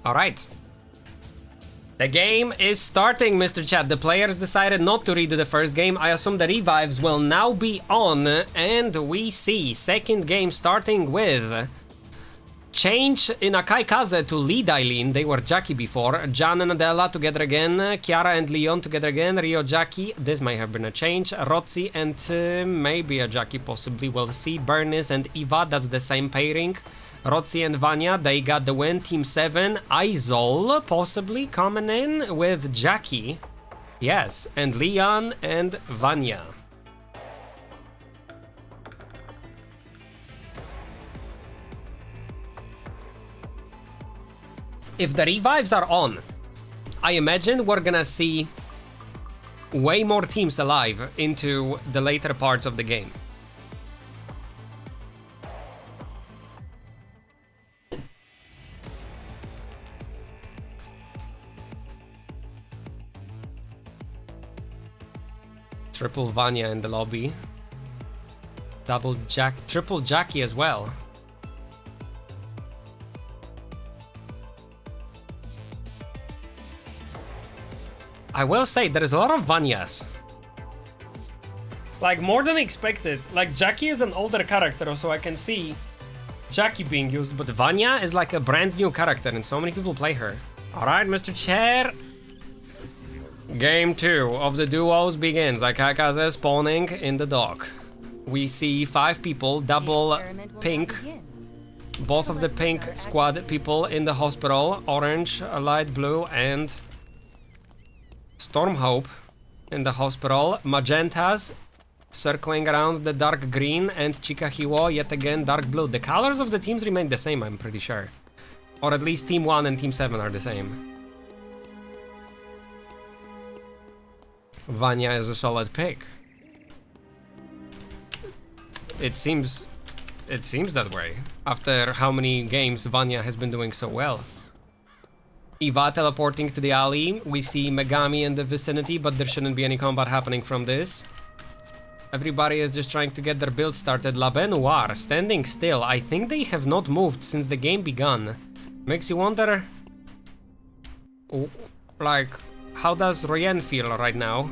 Alright. The game is starting, Mr. Chat. The players decided not to redo the first game. I assume the revives will now be on. And we see second game starting with change in Akai Kaze to lead Eileen. They were Jackie before. Jan and Adela together again. Chiara and Leon together again. Rio Jackie. This may have been a change. Rotzi and maybe a Jackie possibly. We'll see. Bernice and Eva. That's the same pairing. Rotzi and Vanya, they got the win. Team 7. Aizol possibly coming in with Jackie. Yes, and Leon and Vanya. If the revives are on, I imagine we're gonna see way more teams alive into the later parts of the game. Triple Vanya in the lobby. Triple Jackie as well. I will say there is a lot of Vanyas. Like more than expected. Like Jackie is an older character, so I can see Jackie being used, but Vanya is like a brand new character and so many people play her. Alright, Mr. Chair. Game 2 of the duos begins. Akai Kaze spawning in the dock. We see 5 people, double pink. Both of the pink squad people in the hospital. Orange, light blue, and Stormhope in the hospital. Magentas circling around the dark green, and Chikahiwo yet again dark blue. The colors of the teams remain the same, I'm pretty sure. Or at least Team 1 and Team 7 are the same. Vanya is a solid pick. It seems that way. After how many games Vanya has been doing so well. Eva teleporting to the alley. We see Megami in the vicinity, but there shouldn't be any combat happening from this. Everybody is just trying to get their build started. La Benoir standing still. I think they have not moved since the game begun. Makes you wonder, like, how does Royen feel right now?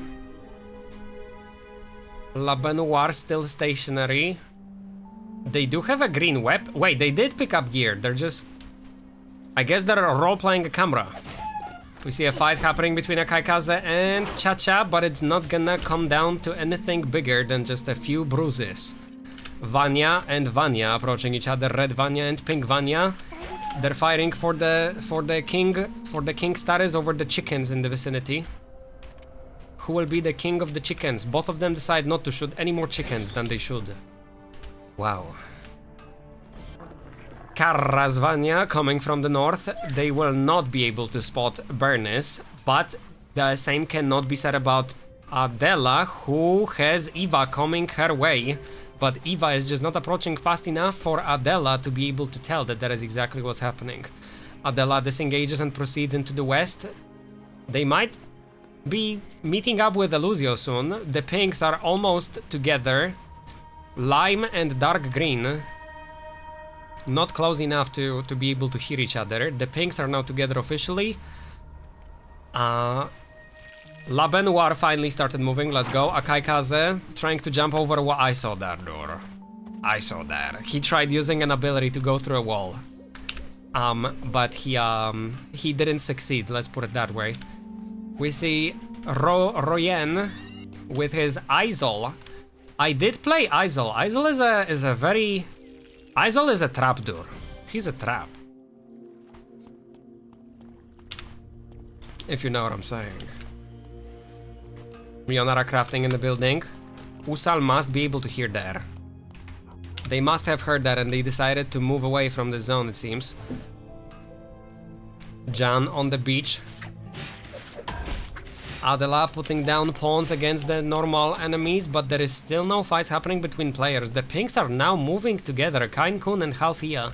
La Benoir still stationary. They do have a green web. Wait, they did pick up gear. They're just... I guess they're role-playing a camera. We see a fight happening between Akai Kaze and Cha-Cha, but it's not gonna come down to anything bigger than just a few bruises. Vanya and Vanya approaching each other. Red Vanya and Pink Vanya. They're fighting for the king status over the chickens in the vicinity. Who will be the king of the chickens? Both of them decide not to shoot any more chickens than they should. Wow. Karrazvania coming from the north. They will not be able to spot Bernice, but the same cannot be said about Adela, who has Eva coming her way. But Eva is just not approaching fast enough for Adela to be able to tell that that is exactly what's happening. Adela disengages and proceeds into the west. They might be meeting up with Elusio soon. The pinks are almost together. Lime and dark green. Not close enough to be able to hear each other. The pinks are now together officially. La Benoir finally started moving. Let's go. Akai Kaze trying to jump over what I saw that door. I saw that. He tried using an ability to go through a wall. But he didn't succeed, let's put it that way. We see Royen with his Aizol. I did play Aizol. Aizol is a trap door. He's a trap. If you know what I'm saying. Mionara crafting in the building. Usal must be able to hear that. They must have heard that and they decided to move away from the zone, it seems. Jan on the beach. Adela putting down pawns against the normal enemies, but there is still no fights happening between players. The pinks are now moving together. Kain-kun and Halfia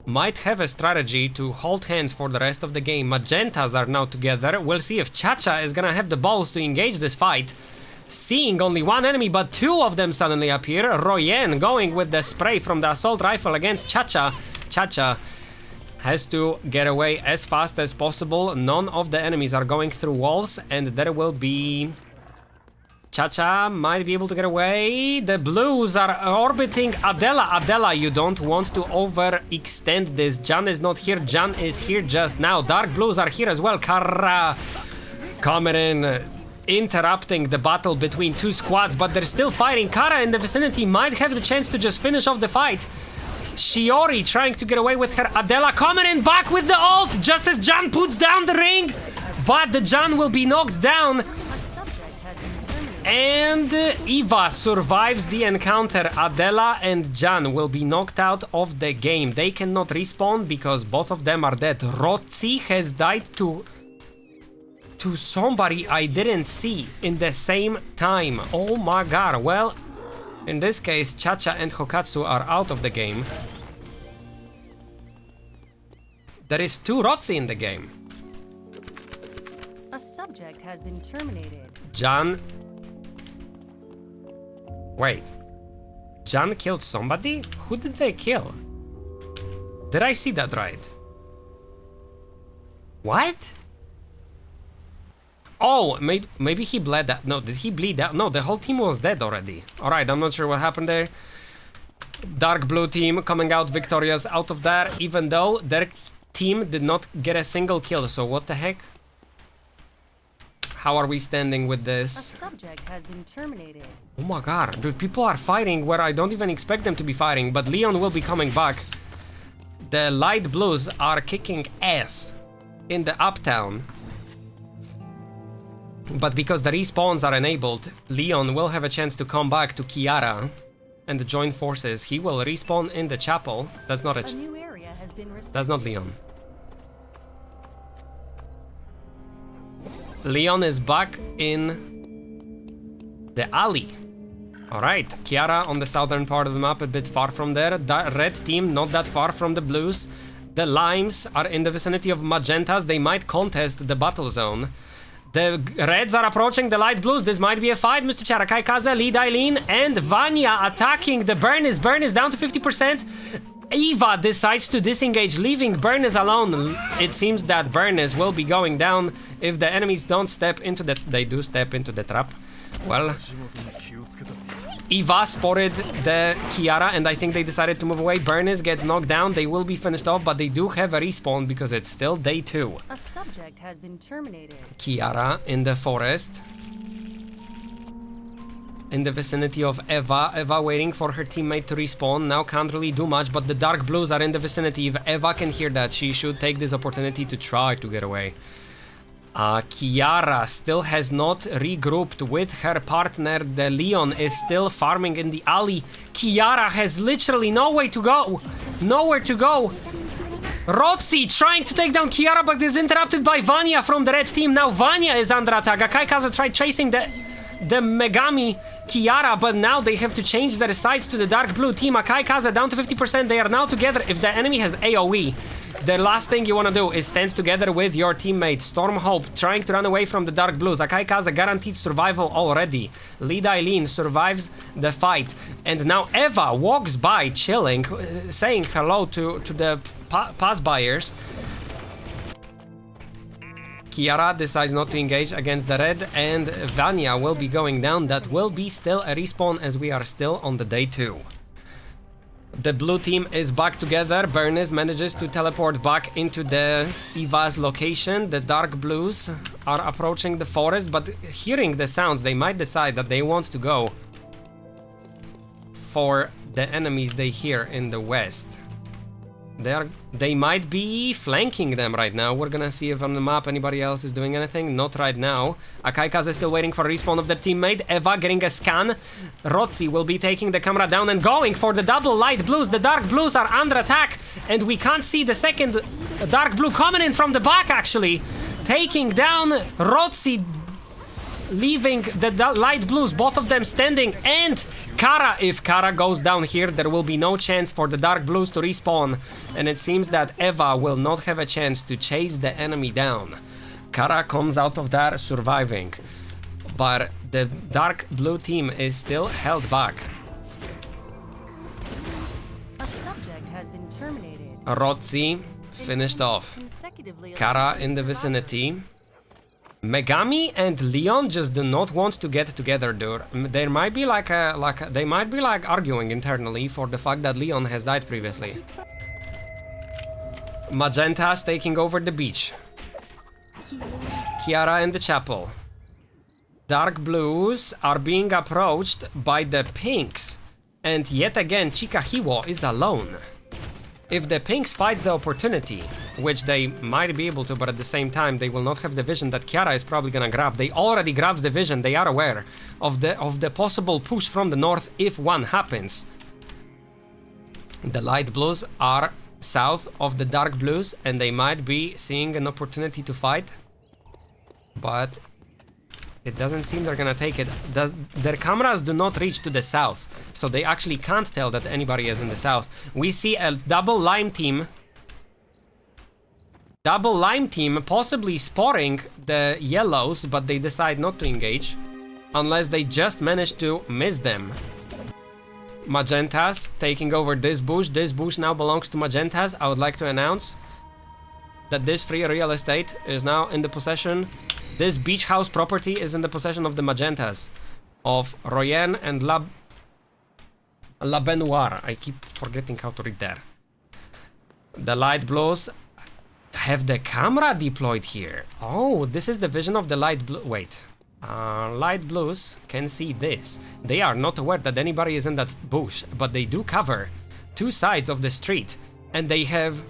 might have a strategy to hold hands for the rest of the game. Magentas are now together. We'll see if Cha-Cha is gonna have the balls to engage this fight. Seeing only one enemy, but two of them suddenly appear. Royen going with the spray from the assault rifle against Cha-Cha. Cha-Cha has to get away as fast as possible. None of the enemies are going through walls, and there will be... Cha-Cha might be able to get away. The blues are orbiting Adela. Adela, you don't want to overextend this. Jan is not here. Jan is here just now. Dark blues are here as well. Kara coming in, interrupting the battle between two squads, but they're still fighting. Kara in the vicinity might have the chance to just finish off the fight. Shiori trying to get away with her. Adela coming in back with the ult just as Jan puts down the ring, but the Jan will be knocked down. And Eva survives the encounter. Adela and Jan will be knocked out of the game. They cannot respawn because both of them are dead. Rotzi has died to somebody I didn't see in the same time. Oh my god. Well, in this case, Cha-Cha and Hokatsu are out of the game. There is 2 Rotzi in the game. A subject has been terminated. Jan... Wait. Jan killed somebody? Who did they kill? Did I see that right? What? Oh, maybe he bled out. No, did he bleed out? No, the whole team was dead already. Alright, I'm not sure what happened there. Dark blue team coming out victorious out of that, even though their team did not get a single kill. So what the heck? How are we standing with this? A subject has been terminated. Oh my god, dude, people are fighting where I don't even expect them to be fighting, but Leon will be coming back. The light blues are kicking ass in the uptown. But because the respawns are enabled, Leon will have a chance to come back to Kiara and join forces. He will respawn in the chapel. That's not A new area has been That's not Leon. Leon is back in the alley. Alright, Kiara on the southern part of the map, a bit far from there. The red team not that far from the blues. The limes are in the vicinity of magentas. They might contest the battle zone. The reds are approaching the light blues. This might be a fight. Mr. Charakai Kaza, Lee Dailin, and Vanya attacking the Burnis. Burnis down to 50%. Eva decides to disengage, leaving Burnis alone. It seems that Burnis will be going down if the enemies don't step into the... They do step into the trap. Well, Eva spotted the Kiara, and I think they decided to move away. Burnis gets knocked down. They will be finished off, but they do have a respawn because it's still day 2. A subject has been terminated. Kiara in the forest. In the vicinity of Eva. Eva waiting for her teammate to respawn. Now can't really do much, but the dark blues are in the vicinity. If Eva can hear that, she should take this opportunity to try to get away. Kiara still has not regrouped with her partner. The Leon is still farming in the alley. Kiara has literally nowhere to go. Nowhere to go. Rotzi trying to take down Kiara, but is interrupted by Vanya from the red team. Now Vanya is under attack. Akai Kaza tried chasing the Megami Kiara, but now they have to change their sides to the dark blue team. Akai Kaza down to 50%. They are now together. If the enemy has AoE, the last thing you want to do is stand together with your teammate. Stormhope trying to run away from the dark blues. Akai Kaza guaranteed survival already. Lida Eileen survives the fight. And now Eva walks by chilling, saying hello to the pass-buyers. Kiara decides not to engage against the red, and Vanya will be going down. That will be still a respawn as we are still on the day 2. The blue team is back together. Burnis manages to teleport back into the Eva's location. The dark blues are approaching the forest, but hearing the sounds, they might decide that they want to go for the enemies they hear in the west. They might be flanking them right now. We're gonna see if on the map anybody else is doing anything. Not right now. Akai Kaza is still waiting for respawn of their teammate. Eva getting a scan. Rotzi will be taking the camera down and going for the double light blues. The dark blues are under attack, and we can't see the second dark blue coming in from the back, actually. Taking down Rotzi, leaving the light blues, both of them standing, and Kara. If Kara goes down here, there will be no chance for the dark blues to respawn, and it seems that Eva will not have a chance to chase the enemy down. Kara comes out of that surviving, but the dark blue team is still held back. A subject has been terminated. Rotzi finished off. Consecutively Kara in the vicinity. Megami and Leon just do not want to get together, dude. There might be they might be like arguing internally for the fact that Leon has died previously. Magenta's taking over the beach. Kiara in the chapel. Dark blues are being approached by the pinks. And yet again, Chikahiwo is alone. If the pinks fight the opportunity, which they might be able to, but at the same time they will not have the vision that Kiara is probably gonna grab. They already grabbed the vision, they are aware of the possible push from the north if one happens. The light blues are south of the dark blues and they might be seeing an opportunity to fight. But it doesn't seem they're gonna take it. Their cameras do not reach to the south, so they actually can't tell that anybody is in the south. We see a double lime team. Double lime team possibly spotting the yellows, but they decide not to engage. Unless they just manage to miss them. Magentas taking over this bush. This bush now belongs to Magentas. I would like to announce that this free real estate is now in the possession. This beach house property is in the possession of the Magentas, of Royen and La Benoir. I keep forgetting how to read that. The light blues have the camera deployed here. Oh, this is the vision of the light blue. Wait. Light blues can see this. They are not aware that anybody is in that bush, but they do cover two sides of the street. And they have...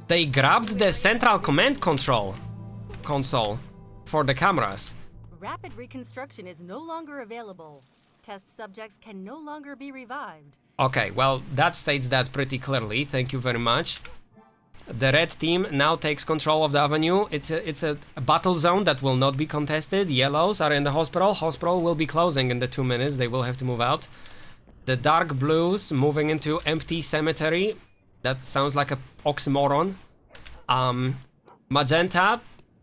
They grabbed the central command console for the cameras. Rapid reconstruction is no longer available. Test subjects can no longer be revived. Okay, well, that states that pretty clearly. Thank you very much. The red team now takes control of the avenue. It's a battle zone that will not be contested. Yellows are in the hospital. Hospital will be closing in the 2 minutes. They will have to move out. The dark blues moving into empty cemetery. That sounds like a oxymoron. Magenta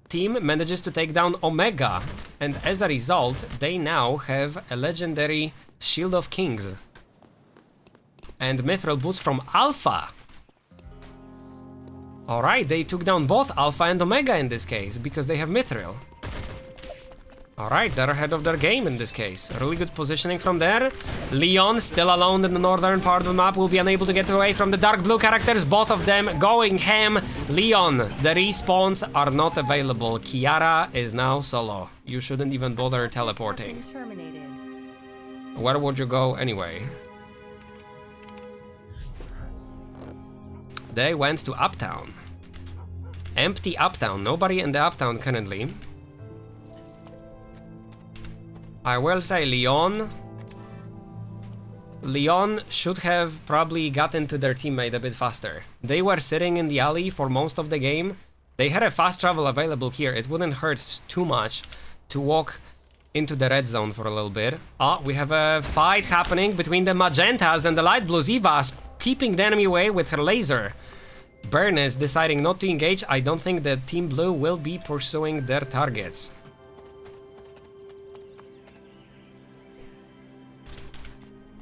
team manages to take down Omega, and as a result, they now have a legendary Shield of Kings and Mithril boots from Alpha. Alright, they took down both Alpha and Omega in this case, because they have Mithril. Alright, they're ahead of their game in this case. Really good positioning from there. Leon, still alone in the northern part of the map, will be unable to get away from the dark blue characters. Both of them going ham. Leon, the respawns are not available. Kiara is now solo. You shouldn't even bother teleporting. Where would you go anyway? They went to Uptown. Empty Uptown. Nobody in the Uptown currently. I will say Leon should have probably gotten to their teammate a bit faster. They were sitting in the alley for most of the game. They had a fast travel available here. It wouldn't hurt too much to walk into the red zone for a little bit. We have a fight happening between the Magentas and the light blues. Eva's keeping the enemy away with her laser. Burn is deciding not to engage. I don't think the team blue will be pursuing their targets.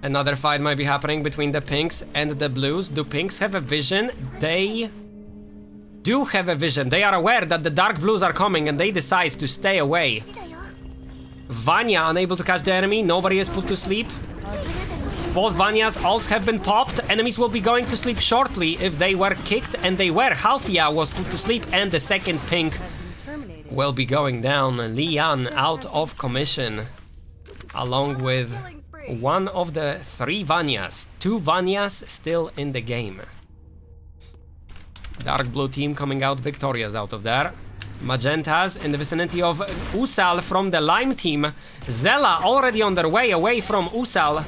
Another fight might be happening between the pinks and the blues. Do pinks have a vision? They do have a vision. They are aware that the dark blues are coming and they decide to stay away. Vanya unable to catch the enemy. Nobody is put to sleep. Both Vanya's ults have been popped. Enemies will be going to sleep shortly if they were kicked, and they were. Halfia was put to sleep and the second pink will be going down. Lian out of commission along with one of the 3 Vanyas. 2 Vanyas still in the game. Dark blue team coming out victorious out of there. Magentas in the vicinity of Usal from the lime team. Zella already on their way away from Usal.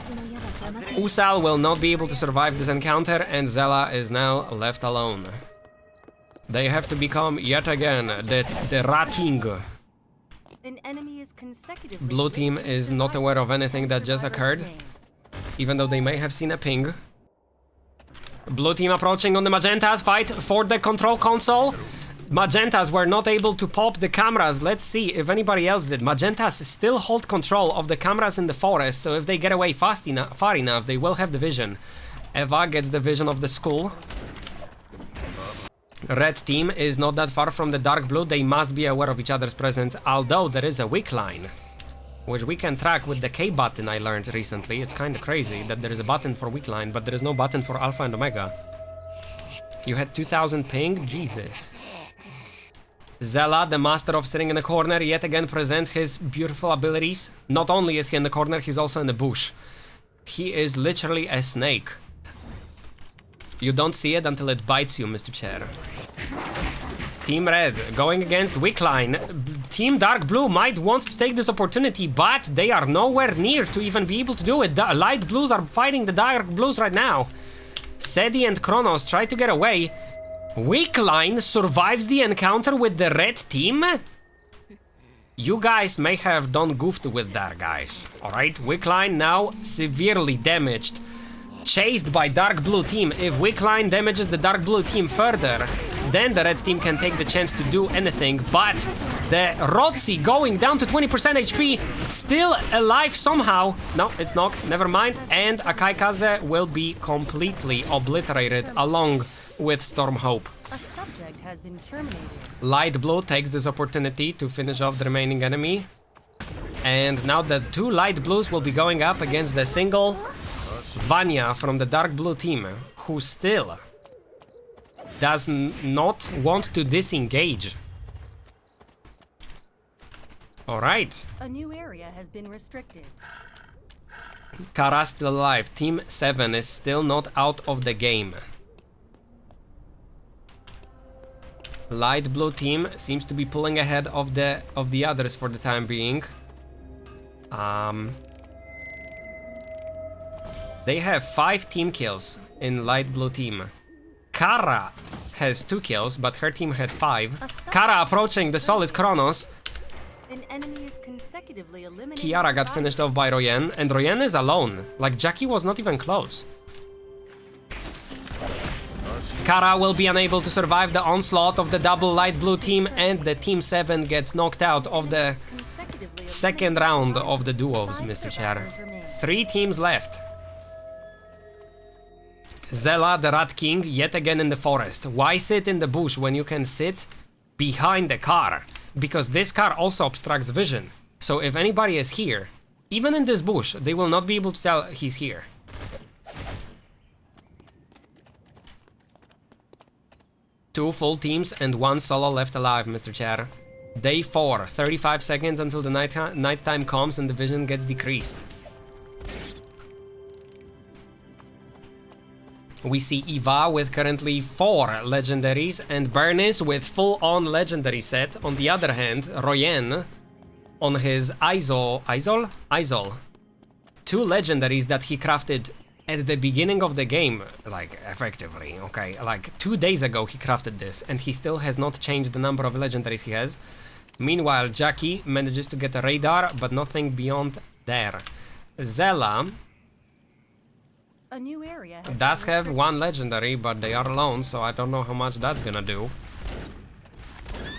Usal will not be able to survive this encounter, and Zella is now left alone. They have to become yet again the Rat King. An enemy is consecutively Blue team is not aware of anything that just occurred, even though they may have seen a ping. Blue team approaching on the Magentas. Fight for the control console. Magentas were not able to pop the cameras. Let's see if anybody else did. Magentas still hold control of the cameras in the forest, so if they get away far enough, they will have the vision. Eva gets the vision of the school. Red team is not that far from the dark blue. They must be aware of each other's presence, although there is a weak line, which we can track with the K button I learned recently. It's kind of crazy that there is a button for weak line, but there is no button for alpha and omega. You had 2000 ping? Jesus. Zella, the master of sitting in the corner, yet again presents his beautiful abilities. Not only is he in the corner, he's also in the bush. He is literally a snake. You don't see it until it bites you, Mr. Chair. Team Red going against weak line. Team Dark Blue might want to take this opportunity, but they are nowhere near to even be able to do it. The Light Blues are fighting the Dark Blues right now. Sedi and Kronos try to get away. Weak line survives the encounter with the red team. You guys may have done goofed with that, guys. Alright, weak line now severely damaged. Chased by dark blue team. If weak line damages the dark blue team further, then the red team can take the chance to do anything. But the Rotzi going down to 20% HP, still alive somehow. No, it's not, never mind. And Akaikaze will be completely obliterated along with Stormhope. A subject has been terminated. Light blue takes this opportunity to finish off the remaining enemy. And now the two light blues will be going up against the single Vanya from the dark blue team, who still does not want to disengage. Alright. A new area has been restricted. Kara still alive. Team 7 is still not out of the game. Light blue team seems to be pulling ahead of the others for the time being. They have 5 team kills in light blue team. Kara has 2 kills, but her team had 5. Kara approaching the solid Kronos. An enemy is consecutively eliminated. Kiara got finished off by Royen, and Royen is alone. Like, Jackie was not even close. Kara will be unable to survive the onslaught of the double light blue team, and the team 7 gets knocked out of the second round of the duos, Mr. Chair. 3 teams left. Zella, the Rat King, yet again in the forest. Why sit in the bush when you can sit behind the car? Because this car also obstructs vision. So if anybody is here, even in this bush, they will not be able to tell he's here. Two full teams and 1 solo left alive, Mr. Chair. Day 4, 35 seconds until the nighttime comes and the vision gets decreased. We see Eva with currently 4 legendaries and Bernice with full-on legendary set. On the other hand, Royen on his Izol. 2 legendaries that he crafted at the beginning of the game, like, effectively, okay? Like, 2 days ago he crafted this, and he still has not changed the number of legendaries he has. Meanwhile, Jackie manages to get a radar, but nothing beyond there. Zella A new area does have 1 legendary, but they are alone, so I don't know how much that's gonna do.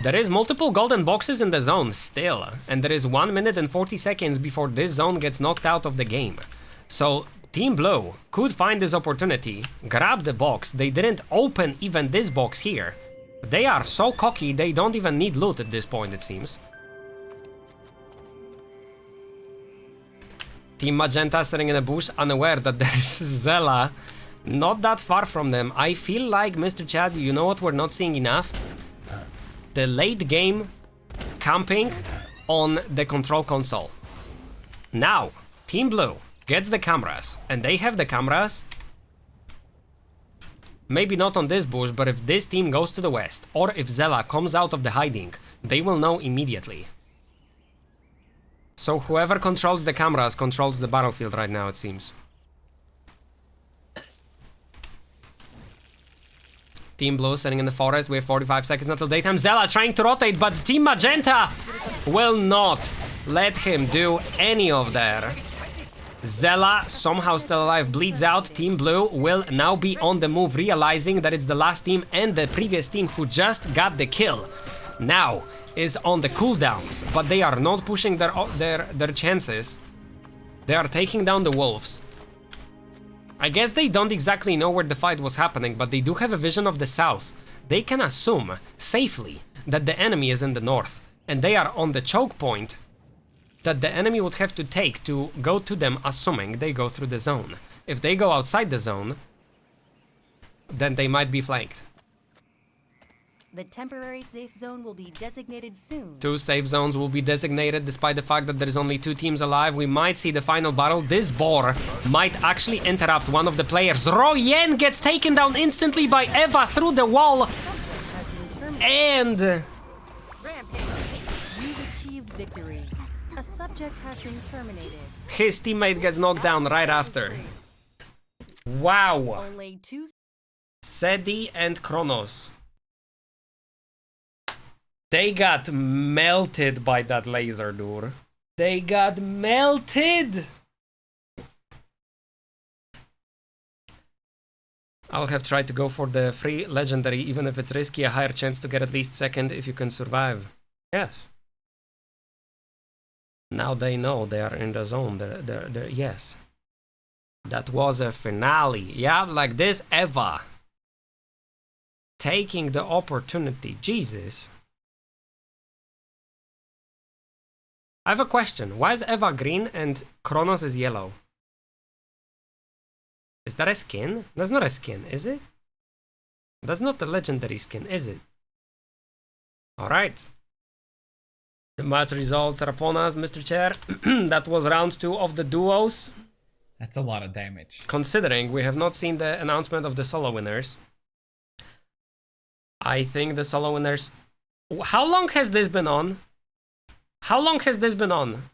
There is multiple golden boxes in the zone still, and there is 1 minute and 40 seconds before this zone gets knocked out of the game. So Team Blue could find this opportunity, grab the box. They didn't open even this box here. They are so cocky, they don't even need loot at this point, it seems. Team Magenta sitting in a bush, unaware that there's Zella not that far from them. I feel like, Mr. Chad, you know what we're not seeing enough? The late game camping on the control console. Now, Team Blue gets the cameras, and they have the cameras. Maybe not on this bush, but if this team goes to the west, or if Zella comes out of the hiding, they will know immediately. So whoever controls the cameras controls the battlefield right now, it seems. Team Blue sitting in the forest. We have 45 seconds until daytime. Zella trying to rotate, but Team Magenta will not let him do any of that. Zella, somehow still alive, bleeds out. Team Blue will now be on the move, realizing that it's the last team and the previous team who just got the kill now is on the cooldowns, but they are not pushing their chances. They are taking down the wolves. I guess they don't exactly know where the fight was happening, but they do have a vision of the south. they can assume safely that the enemy is in the north, and they are on the choke point that the enemy would have to take to go to them, assuming they go through the zone. If they go outside the zone, then they might be flanked. The temporary safe zone will be designated soon. 2 safe zones will be designated despite the fact that there is only 2 teams alive. We might see the final battle. This boar might actually interrupt one of the players. Royen gets taken down instantly by Eva through the wall. And Rampage. You've achieved victory. A subject has been terminated. his teammate gets knocked down right after. Wow. Only 2. Sedi and Kronos. They got melted by that laser, dude. They got melted! I'll have tried to go for the free legendary, even if it's risky, a higher chance to get at least second if you can survive. Yes. Now they know they are in the zone. Yes. That was a finale. Yeah, like this Eva. Taking the opportunity. Jesus. I have a question. Why is Eva green and Kronos is yellow? Is that a skin? That's not a skin, is it? That's not the legendary skin, is it? Alright. The match results are upon us, Mr. Chair. That was round 2 of the duos. That's a lot of damage. Considering we have not seen the announcement of the solo winners, I think the solo winners... How long has this been on? How long has this been on?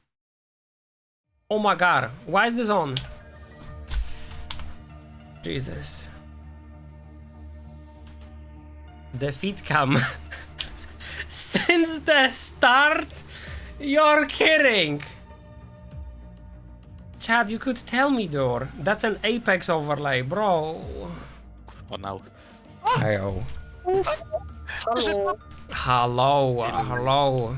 Oh my god, why is this on? Jesus. Defeat cam. Since the start? You're kidding. Chad, you could tell me, Dor. That's an Apex overlay, bro. Oh no. Hello. Hello. Hello. Hello.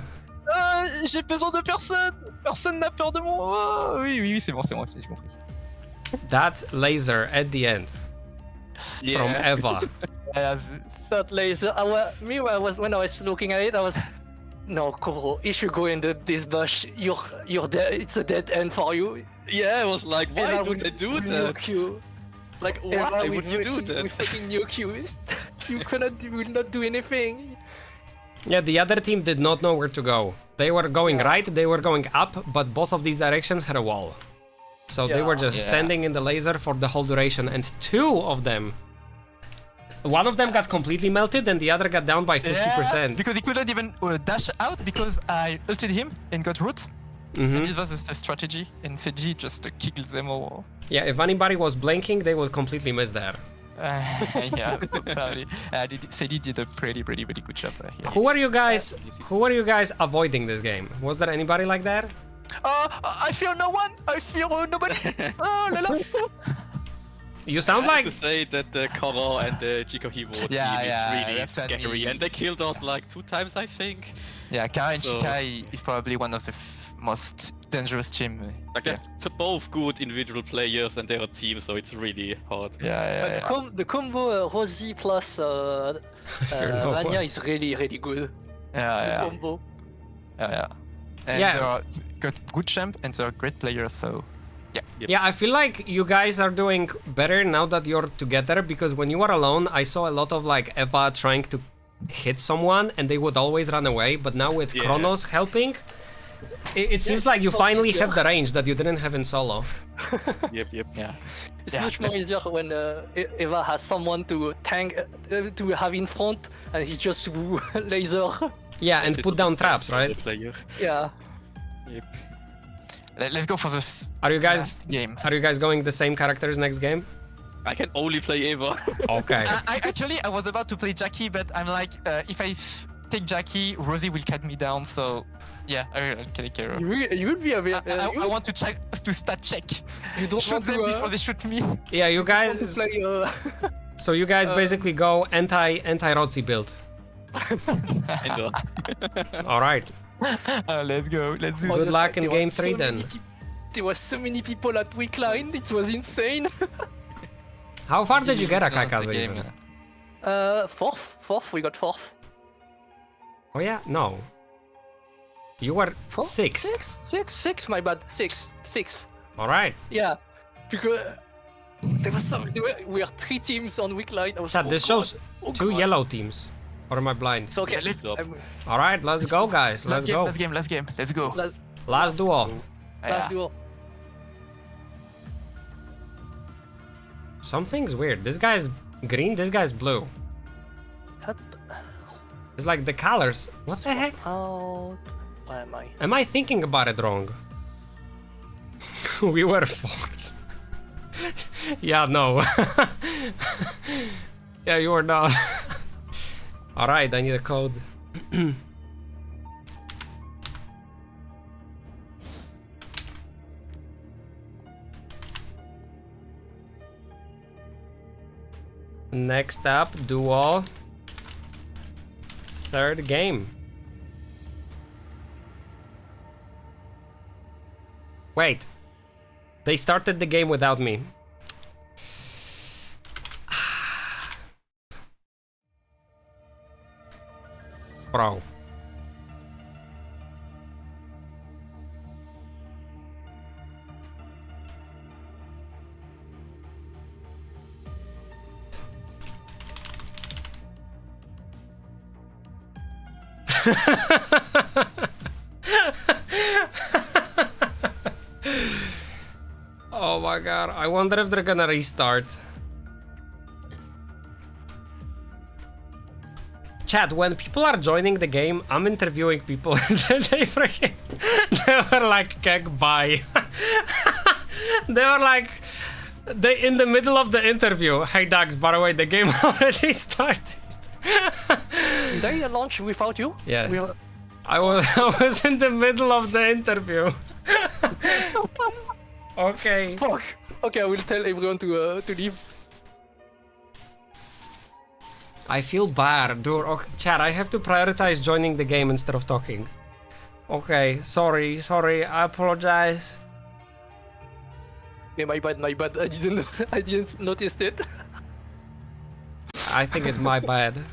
J'ai besoin de personne. Personne n'a peur de moi. Oui, oui, oui, c'est bon, j'ai compris. That laser at the end from Eva. That laser. When I was looking at it, I was, no, Kuro. If you go in this bush, you're dead. It's a dead end for you. Yeah, I was like, why would they do that? Nuke you. Like, why would you do that? We fucking nuke you. You will not do anything. Yeah, the other team did not know where to go. They were going right, they were going up, but both of these directions had a wall. So they were just standing in the laser for the whole duration, and 2 of them... One of them got completely melted, and the other got down by 50%. Yeah, because he couldn't even dash out because I ulted him and got root. And this was the strategy, and CG just kills them all. Yeah, if anybody was blinking, they would completely miss there. Yeah, totally. CG did a pretty good job. Who are you guys? Who are you guys avoiding this game? Was there anybody like that? I fear no one. I fear nobody. Oh, la la. You sound I have like to say that the Koro and the Chico Hero team is really scary, and they killed us like 2 times, I think. Yeah, Kara and So- Chica is probably one of the most dangerous team. Like they're both good individual players and they're a team, so it's really hard. Yeah. The combo Rosie plus Fear no Vanya one. is really good. Yeah. Combo. Yeah. And Yeah. they are got good champ and they're great players, so Yeah, I feel like you guys are doing better now that you're together, because when you were alone, I saw a lot of like Eva trying to hit someone and they would always run away, but now with Kronos helping, it seems like you finally have the range that you didn't have in solo. Yep. yeah. It's Yeah, much more easier when Eva has someone to tank, to have in front, and he just laser. Yeah, and put down traps, right? Player. Yeah. Yep. Let's go for this Are you guys last game. are you guys going the same characters next game? I can only play Eva. Okay. I was about to play Jackie, but I'm like, if I take Jackie, Rosie will cut me down, so yeah, I'll take care of. You would be a bit. I want to stat check. You don't Shoot want them to, before they shoot me. Yeah, you want to guys. play. So you guys basically go anti-Rotzi build. I know. All right. Let's go. Let's do Good this. luck in There was game so 3 many then. There was so many people at weak line. It was insane. How far did you get, Announce the Akakaze? game, even? Fourth. We got fourth. Oh yeah, no. You were Fourth? sixth. Six. My bad. Sixth. All right. Yeah, because there was we are 3 teams on weak line. I was, Chat, this shows 2 yellow teams. Or am I blind? It's okay. Yeah, let's go. All right, let's go, guys. Let's go. Last game. Let's go. Last duel. Last duel. Something's weird. This guy's green, this guy's blue. It's like the colors. What the heck? Out. Where am I? Am I thinking about it wrong? We were 4th. Yeah, no. Yeah, you were not. Alright, I need a code. Next up, duo. 3rd game. Wait. They started the game without me. Bro. Oh my god, I wonder if they're gonna restart. Chat, when people are joining the game, I'm interviewing people and then they were like, kek, bye. They were like, in the middle of the interview, hey Dax, by the way, the game already started. Did I launch without you? Yes. I was in the middle of the interview. Okay. Fuck. Okay, I will tell everyone to leave. I feel bad, dude. Okay, chat, I have to prioritize joining the game instead of talking. Okay, sorry, I apologize. Yeah, my bad. I didn't notice it. I think it's my bad.